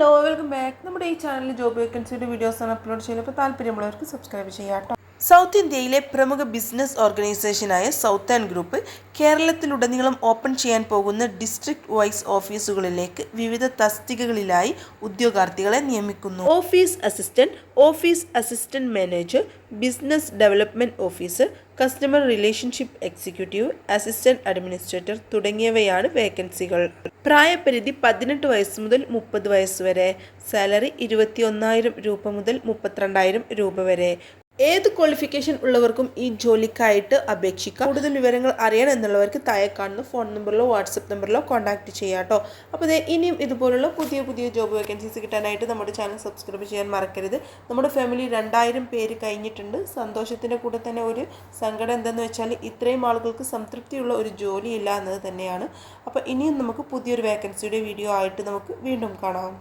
Hello welcome back. നമ്മുടെ ഈ ചാനലിൽ ജോബ് വേക്കൻസിയുടെ വീഡിയോസാണ് അപ്ലോഡ് ചെയ്യുന്നത്. അപ്പോൾ താല്പര്യമുള്ളവർക്ക് സബ്സ്ക്രൈബ് ചെയ്യാം കേട്ടോ. സൗത്ത് ഇന്ത്യയിലെ പ്രമുഖ ബിസിനസ് ഓർഗനൈസേഷനായ സൗത്തേൺ ഗ്രൂപ്പ് കേരളത്തിലുടനീളം ഓപ്പൺ ചെയ്യാൻ പോകുന്ന ഡിസ്ട്രിക്ട് വൈസ് ഓഫീസുകളിലേക്ക് വിവിധ തസ്തികകളിലായി ഉദ്യോഗാർത്ഥികളെ നിയമിക്കുന്നു. Office assistant manager, business development officer, customer relationship executive, assistant administrator തുടങ്ങിയവയാണ് വേക്കൻസികൾ. പ്രായപരിധി 18 വയസ്സ് മുതൽ 30 വയസ്സ് വരെ. സാലറി 21,000 രൂപ മുതൽ 32,000 രൂപ വരെ. ഏത് ക്വാളിഫിക്കേഷൻ ഉള്ളവർക്കും ഈ ജോലിക്കായിട്ട് അപേക്ഷിക്കാം. കൂടുതൽ വിവരങ്ങൾ അറിയണം എന്നുള്ളവർക്ക് താഴെ കാണുന്ന ഫോൺ നമ്പറിലോ വാട്സപ്പ് നമ്പറിലോ കോൺടാക്ട് ചെയ്യാം കേട്ടോ. അപ്പോൾ ഇനിയും ഇതുപോലുള്ള പുതിയ ജോബ് വേക്കൻസീസ് കിട്ടാനായിട്ട് നമ്മുടെ ചാനൽ സബ്സ്ക്രൈബ് ചെയ്യാൻ മറക്കരുത്. നമ്മുടെ ഫാമിലി 2000 പേര് കഴിഞ്ഞിട്ടുണ്ട്. സന്തോഷത്തിൻ്റെ കൂടെ തന്നെ ഒരു സങ്കടം എന്താണെന്ന് വെച്ചാൽ ഇത്രയും ആളുകൾക്ക് സംതൃപ്തിയുള്ള ഒരു ജോലിയില്ല എന്നത് തന്നെയാണ്. അപ്പോൾ ഇനിയും നമുക്ക് പുതിയൊരു വേക്കൻസിയുടെ വീഡിയോ ആയിട്ട് നമുക്ക് വീണ്ടും കാണാം.